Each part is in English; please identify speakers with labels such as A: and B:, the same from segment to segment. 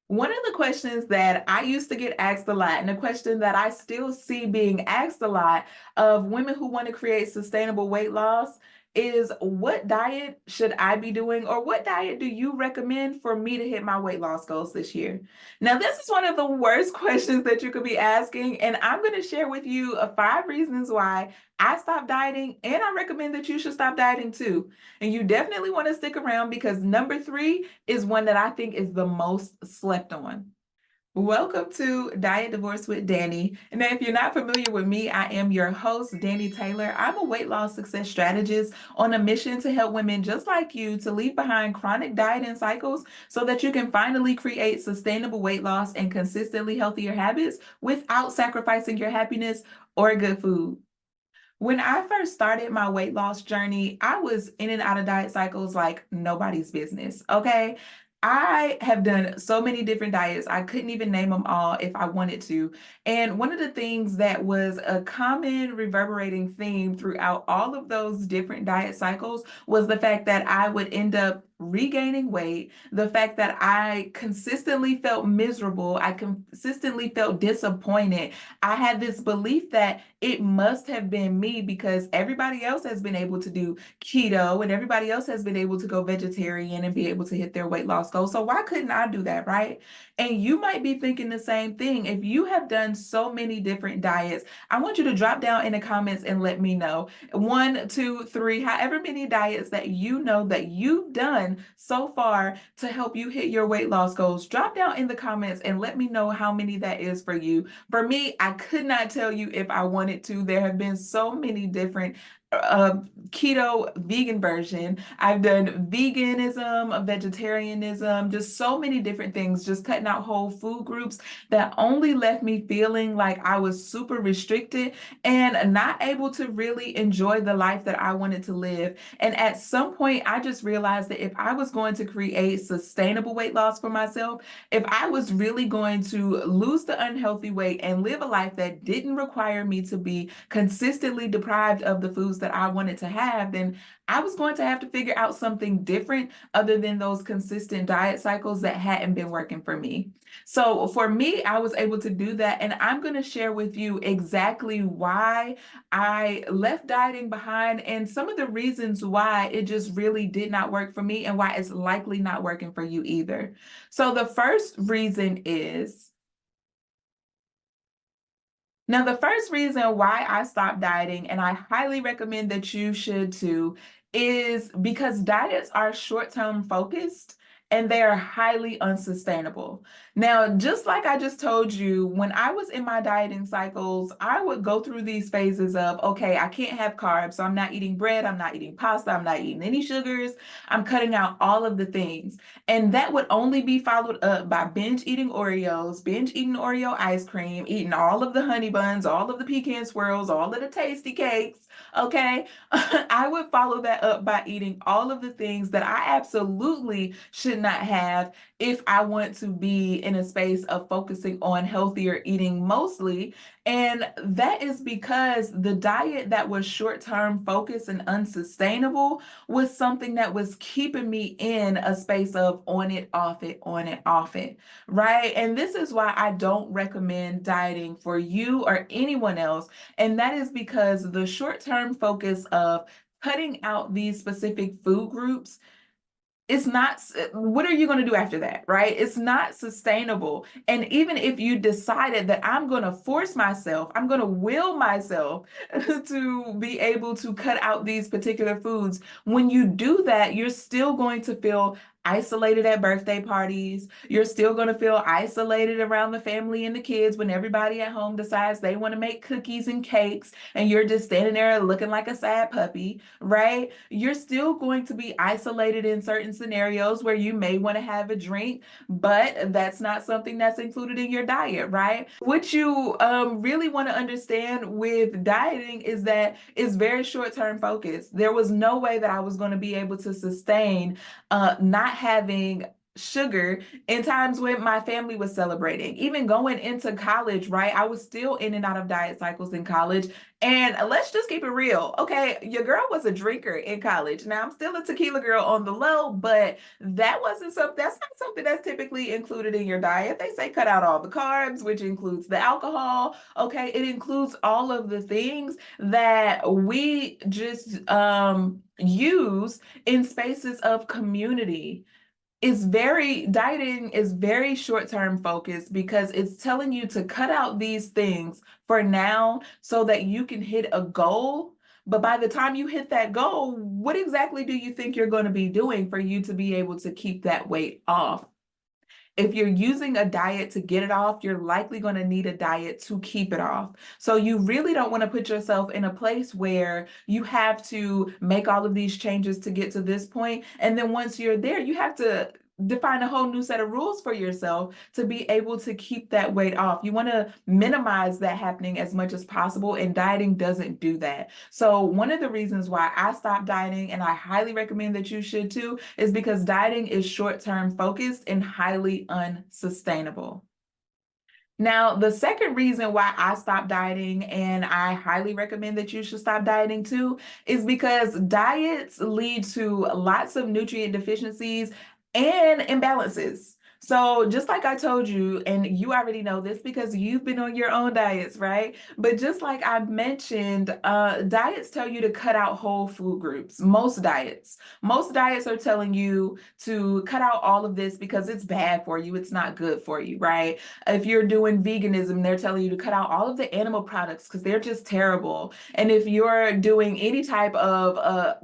A: One of the questions that I used to get asked a lot, and a question that I still see being asked a lot of women who want to create sustainable weight loss is, what diet should I be doing, or what diet do you recommend for me to hit my weight loss goals this year? Now, this is one of the worst questions that you could be asking, and I'm going to share with you 5 reasons why I stopped dieting, and I recommend that you should stop dieting too. And you definitely want to stick around because number 3 is one that I think is the most slept on. Welcome to Diet Divorce with Dani. And now, if you're not familiar with me, I am your host, Dani Taylor. I'm a weight loss success strategist on a mission to help women just like you to leave behind chronic dieting cycles so that you can finally create sustainable weight loss and consistently healthier habits without sacrificing your happiness or good food. When I first started my weight loss journey, I was in and out of diet cycles like nobody's business, okay? I have done so many different diets. I couldn't even name them all if I wanted to. And one of the things that was a common reverberating theme throughout all of those different diet cycles was the fact that I would end up regaining weight, the fact that I consistently felt miserable, I consistently felt disappointed. I had this belief that it must have been me because everybody else has been able to do keto and everybody else has been able to go vegetarian and be able to hit their weight loss goals. So why couldn't I do that, right? And you might be thinking the same thing. If you have done so many different diets, I want you to drop down in the comments and let me know. 1, 2, 3, however many diets that you know that you've done so far to help you hit your weight loss goals. Drop down in the comments and let me know how many that is for you. For me, I could not tell you if I wanted to. There have been so many different keto vegan version. I've done veganism, vegetarianism, just so many different things, just cutting out whole food groups that only left me feeling like I was super restricted and not able to really enjoy the life that I wanted to live. And at some point, I just realized that if I was going to create sustainable weight loss for myself, if I was really going to lose the unhealthy weight and live a life that didn't require me to be consistently deprived of the foods that I wanted to have, then I was going to have to figure out something different other than those consistent diet cycles that hadn't been working for me. So for me, I was able to do that. And I'm going to share with you exactly why I left dieting behind and some of the reasons why it just really did not work for me and why it's likely not working for you either. So the first reason is, now the first reason why I stopped dieting, and I highly recommend that you should too, is because diets are short-term focused and they are highly unsustainable. Now, just like I just told you, when I was in my dieting cycles, I would go through these phases of, okay, I can't have carbs, so I'm not eating bread, I'm not eating pasta, I'm not eating any sugars, I'm cutting out all of the things. And that would only be followed up by binge eating Oreos, binge eating Oreo ice cream, eating all of the honey buns, all of the pecan swirls, all of the tasty cakes. Okay. I would follow that up by eating all of the things that I absolutely should not have if I want to be in a space of focusing on healthier eating mostly. And that is because the diet that was short-term focused and unsustainable was something that was keeping me in a space of on it, off it, on it, off it, right? And this is why I don't recommend dieting for you or anyone else. And that is because the short-term focus of cutting out these specific food groups, it's not, what are you going to do after that, right? It's not sustainable. And even if you decided that I'm going to force myself, I'm going to will myself to be able to cut out these particular foods, when you do that, you're still going to feel isolated at birthday parties. You're still going to feel isolated around the family and the kids when everybody at home decides they want to make cookies and cakes and you're just standing there looking like a sad puppy, right? You're still going to be isolated in certain scenarios where you may want to have a drink, but that's not something that's included in your diet, right? What you really want to understand with dieting is that it's very short-term focused. There was no way that I was going to be able to sustain not having sugar in times when my family was celebrating. Even going into college, right? I was still in and out of diet cycles in college. And let's just keep it real. Okay, your girl was a drinker in college. Now I'm still a tequila girl on the low, but that's not something that's typically included in your diet. They say cut out all the carbs, which includes the alcohol. Okay, it includes all of the things that we just use in spaces of community. Dieting is very short-term focused because it's telling you to cut out these things for now so that you can hit a goal. But by the time you hit that goal, what exactly do you think you're going to be doing for you to be able to keep that weight off? If you're using a diet to get it off, you're likely going to need a diet to keep it off. So you really don't want to put yourself in a place where you have to make all of these changes to get to this point. And then once you're there, you have to define a whole new set of rules for yourself to be able to keep that weight off. You want to minimize that happening as much as possible, and dieting doesn't do that. So one of the reasons why I stopped dieting, and I highly recommend that you should too, is because dieting is short-term focused and highly unsustainable. Now, the second reason why I stopped dieting, and I highly recommend that you should stop dieting too, is because diets lead to lots of nutrient deficiencies and imbalances. So just like I told you, and you already know this because you've been on your own diets, right? But just like I mentioned, diets tell you to cut out whole food groups. Most diets. Most diets are telling you to cut out all of this because it's bad for you. It's not good for you, right? If you're doing veganism, they're telling you to cut out all of the animal products because they're just terrible. And if you're doing any type of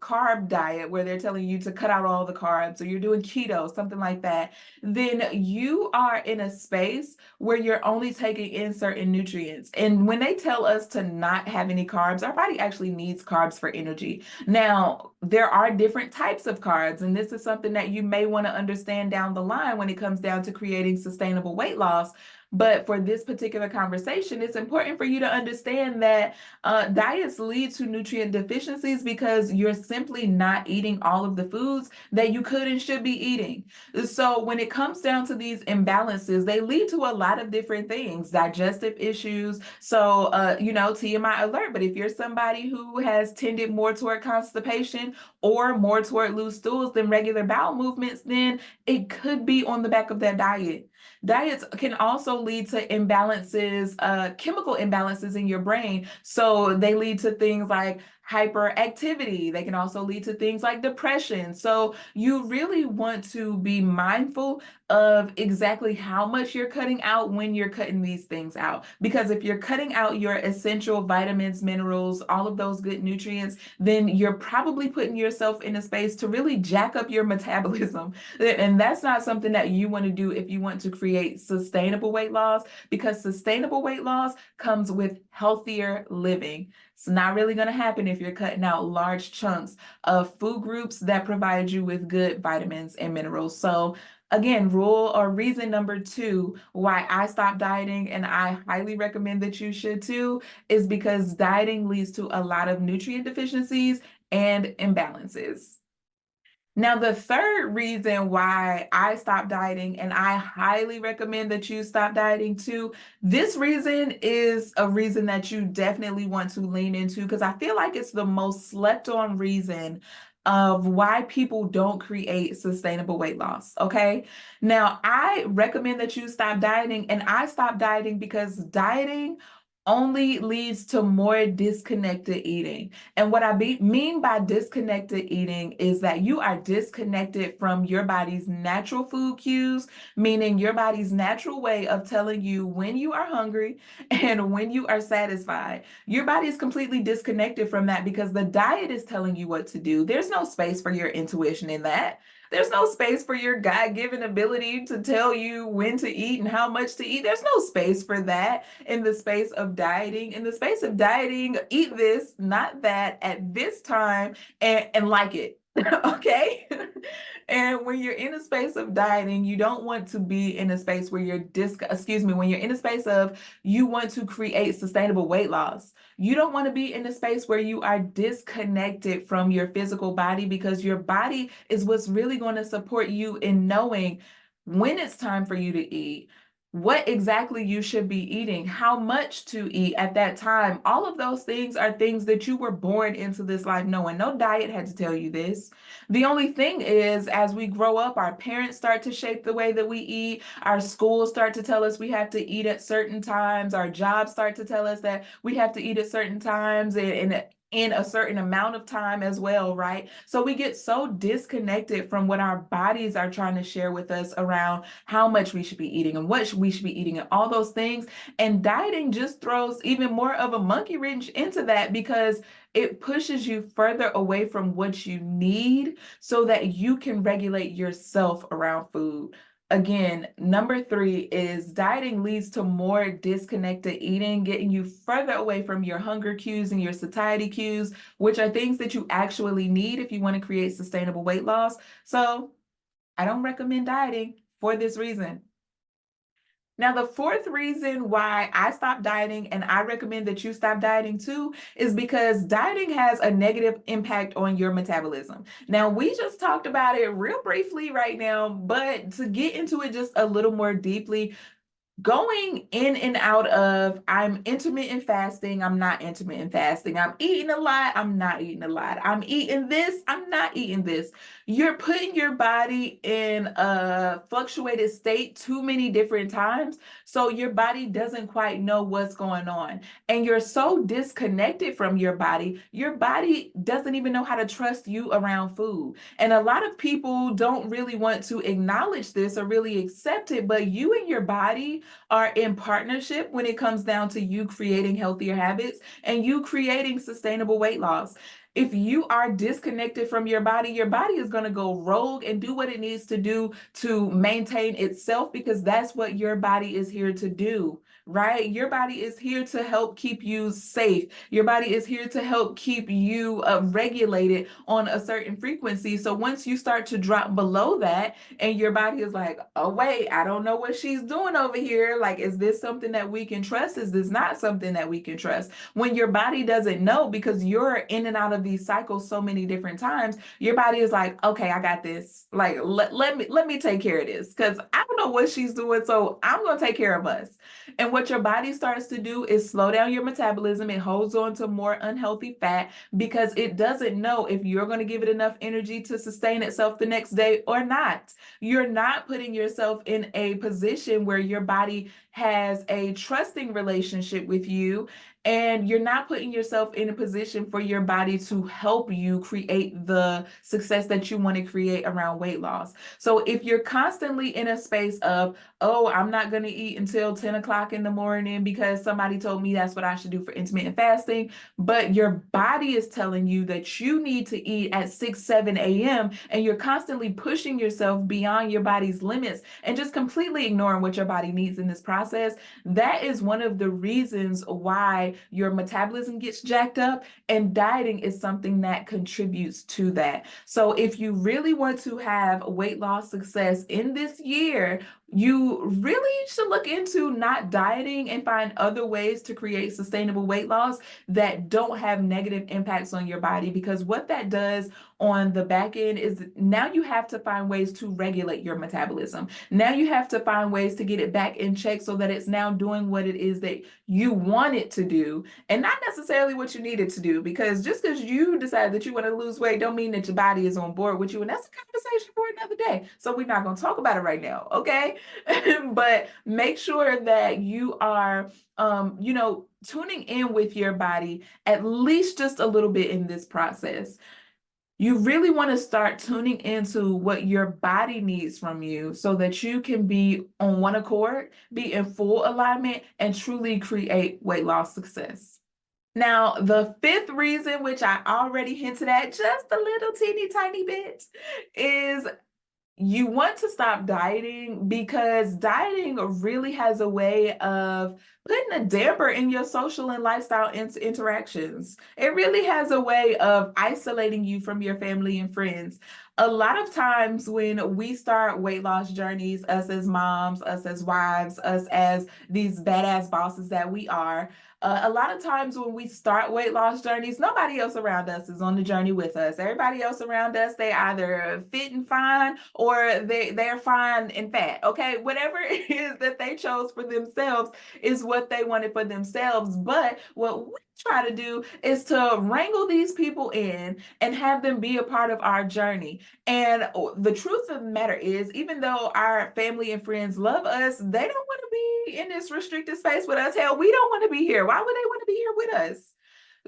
A: carb diet where they're telling you to cut out all the carbs, or you're doing keto, something like that, then you are in a space where you're only taking in certain nutrients. And when they tell us to not have any carbs, our body actually needs carbs for energy. Now, there are different types of carbs, and this is something that you may want to understand down the line when it comes down to creating sustainable weight loss. But for this particular conversation, it's important for you to understand that diets lead to nutrient deficiencies because you're simply not eating all of the foods that you could and should be eating. So when it comes down to these imbalances, they lead to a lot of different things, digestive issues. So, TMI alert, but if you're somebody who has tended more toward constipation or more toward loose stools than regular bowel movements, then it could be on the back of that diet. Diets can also lead to imbalances, chemical imbalances in your brain. So they lead to things like hyperactivity. They can also lead to things like depression. So you really want to be mindful of exactly how much you're cutting out when you're cutting these things out. Because if you're cutting out your essential vitamins, minerals, all of those good nutrients, then you're probably putting yourself in a space to really jack up your metabolism. And that's not something that you want to do if you want to create sustainable weight loss, because sustainable weight loss comes with healthier living. It's not really going to happen if you're cutting out large chunks of food groups that provide you with good vitamins and minerals. So again, rule or reason number 2 why I stopped dieting, and I highly recommend that you should too, is because dieting leads to a lot of nutrient deficiencies and imbalances. Now, the third reason why I stopped dieting, and I highly recommend that you stop dieting too, this reason is a reason that you definitely want to lean into, because I feel like it's the most slept on reason of why people don't create sustainable weight loss, okay? Now, I recommend that you stop dieting, and I stopped dieting because dieting only leads to more disconnected eating. And what I mean by disconnected eating is that you are disconnected from your body's natural food cues, meaning your body's natural way of telling you when you are hungry and when you are satisfied. Your body is completely disconnected from that because the diet is telling you what to do. There's no space for your intuition in that. There's no space for your God-given ability to tell you when to eat and how much to eat. There's no space for that in the space of dieting. In the space of dieting, eat this, not that, at this time, and like it. Okay? And when you're in a space of dieting, you don't want to be in a space where when you're in a space of you want to create sustainable weight loss. You don't want to be in a space where you are disconnected from your physical body, because your body is what's really going to support you in knowing when it's time for you to eat, what exactly you should be eating, how much to eat at that time. All of those things are things that you were born into this life knowing. No diet had to tell you this. The only thing is, as we grow up, our parents start to shape the way that we eat. Our schools start to tell us we have to eat at certain times. Our jobs start to tell us that we have to eat at certain times, and in a certain amount of time as well, right? So we get so disconnected from what our bodies are trying to share with us around how much we should be eating and what we should be eating and all those things. And dieting just throws even more of a monkey wrench into that, because it pushes you further away from what you need so that you can regulate yourself around food. Again, number 3 is dieting leads to more disconnected eating, getting you further away from your hunger cues and your satiety cues, which are things that you actually need if you want to create sustainable weight loss. So I don't recommend dieting for this reason. Now, the 4th reason why I stopped dieting, and I recommend that you stop dieting too, is because dieting has a negative impact on your metabolism. Now, we just talked about it real briefly right now, but to get into it just a little more deeply, going in and out of I'm intermittent fasting, I'm not intermittent fasting, I'm eating a lot, I'm not eating a lot, I'm eating this, I'm not eating this. You're putting your body in a fluctuated state too many different times, so your body doesn't quite know what's going on. And you're so disconnected from your body doesn't even know how to trust you around food. And a lot of people don't really want to acknowledge this or really accept it, but you and your body are in partnership when it comes down to you creating healthier habits and you creating sustainable weight loss. If you are disconnected from your body is going to go rogue and do what it needs to do to maintain itself, because that's what your body is here to do, right? Your body is here to help keep you safe. Your body is here to help keep you regulated on a certain frequency. So once you start to drop below that, and your body is like, oh, wait, I don't know what she's doing over here. Like, is this something that we can trust? Is this not something that we can trust? When your body doesn't know, because you're in and out of these cycles so many different times, your body is like, okay, I got this. Like, let me take care of this, because I don't know what she's doing, so I'm going to take care of us. And what your body starts to do is slow down your metabolism. It holds on to more unhealthy fat because it doesn't know if you're going to give it enough energy to sustain itself the next day or not. You're not putting yourself in a position where your body has a trusting relationship with you, and you're not putting yourself in a position for your body to help you create the success that you want to create around weight loss. So if you're constantly in a space of, oh, I'm not going to eat until 10 o'clock in the morning because somebody told me that's what I should do for intermittent fasting, but your body is telling you that you need to eat at 6, 7 a.m., and you're constantly pushing yourself beyond your body's limits and just completely ignoring what your body needs in this process, that is one of the reasons why your metabolism gets jacked up, and dieting is something that contributes to that. So if you really want to have weight loss success in this year, you really should look into not dieting and find other ways to create sustainable weight loss that don't have negative impacts on your body, because what that does on the back end is now you have to find ways to regulate your metabolism. Now you have to find ways to get it back in check so that it's now doing what it is that you want it to do, and not necessarily what you need it to do. Because just because you decide that you want to lose weight don't mean that your body is on board with you, and that's a conversation for another day. So we're not going to talk about it right now, okay? But make sure that you are tuning in with your body at least just a little bit in this process. You really want to start tuning into what your body needs from you so that you can be on one accord, be in full alignment, and truly create weight loss success. Now, the 5th reason, which I already hinted at just a little teeny tiny bit, is you want to stop dieting because dieting really has a way of putting a damper in your social and lifestyle interactions. It really has a way of isolating you from your family and friends. A lot of times when we start weight loss journeys, us as moms, us as wives, us as these badass bosses that we are, a lot of times when we start weight loss journeys, nobody else around us is on the journey with us. Everybody else around us, they either fit and fine or they're fine and fat. Okay, whatever it is that they chose for themselves is what they wanted for themselves. But what we try to do is to wrangle these people in and have them be a part of our journey. And the truth of the matter is, even though our family and friends love us, they don't want to be in this restricted space with us. Hell, we don't want to be here. Why would they want to be here with us?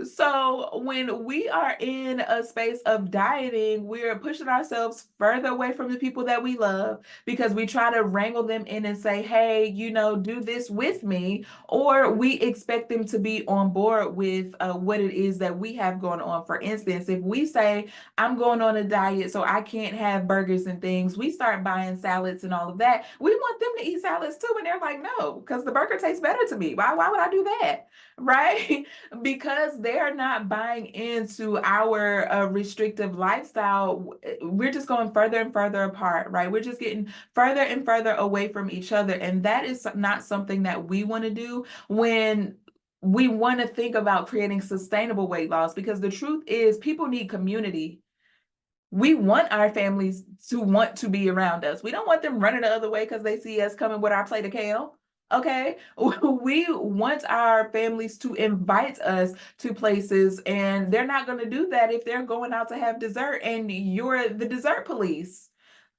A: So when we are in a space of dieting, we're pushing ourselves further away from the people that we love because we try to wrangle them in and say, hey, do this with me, or we expect them to be on board with what it is that we have going on. For instance, if we say, I'm going on a diet so I can't have burgers and things, we start buying salads and all of that. We want them to eat salads too. And they're like, no, because the burger tastes better to me. Why would I do that? Right? Because they're not buying into our restrictive lifestyle, we're just going further and further apart, right? We're just getting further and further away from each other. And that is not something that we want to do when we want to think about creating sustainable weight loss, because the truth is people need community. We want our families to want to be around us. We don't want them running the other way because they see us coming with our plate of kale. Okay, we want our families to invite us to places, and they're not going to do that if they're going out to have dessert and you're the dessert police.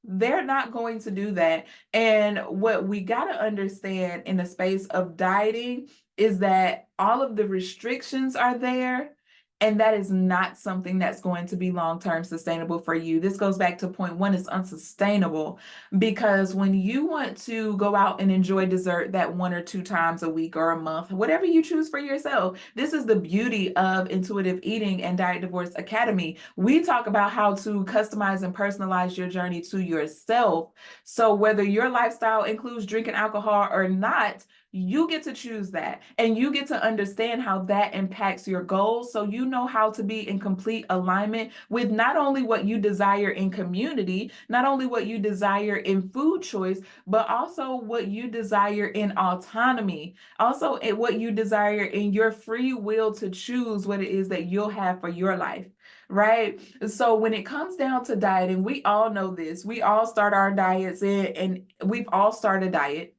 A: They're not going to do that. And what we got to understand in the space of dieting is that all of the restrictions are there. And that is not something that's going to be long-term sustainable for you. This goes back to point one, it's unsustainable, because when you want to go out and enjoy dessert that 1 or 2 times a week or a month, whatever you choose for yourself, this is the beauty of Intuitive Eating and Diet Divorce Academy. We talk about how to customize and personalize your journey to yourself. So whether your lifestyle includes drinking alcohol or not, you get to choose that, and you get to understand how that impacts your goals, so you know how to be in complete alignment with not only what you desire in community, not only what you desire in food choice, but also what you desire in autonomy, also what you desire in your free will to choose what it is that you'll have for your life. Right? So when it comes down to dieting, we all know this. We all start our diets and we've all started a diet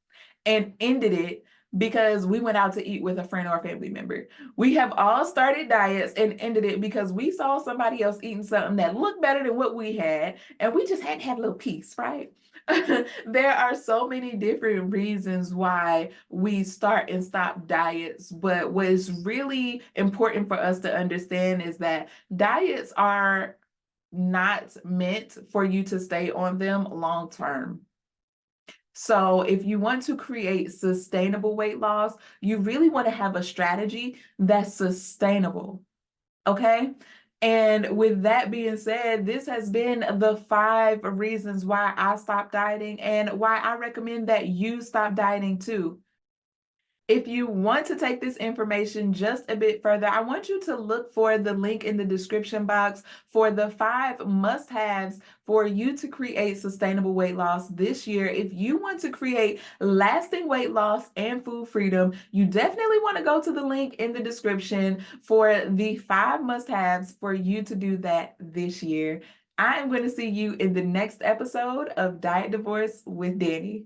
A: and ended it because we went out to eat with a friend or a family member. We have all started diets and ended it because we saw somebody else eating something that looked better than what we had, and we just had to have a little piece, right? There are so many different reasons why we start and stop diets, but what is really important for us to understand is that diets are not meant for you to stay on them long term. So if you want to create sustainable weight loss, you really want to have a strategy that's sustainable, okay? And with that being said, this has been the 5 reasons why I stopped dieting and why I recommend that you stop dieting too. If you want to take this information just a bit further, I want you to look for the link in the description box for the 5 must-haves for you to create sustainable weight loss this year. If you want to create lasting weight loss and food freedom, you definitely want to go to the link in the description for the 5 must-haves for you to do that this year. I am going to see you in the next episode of Diet Divorce with Dani.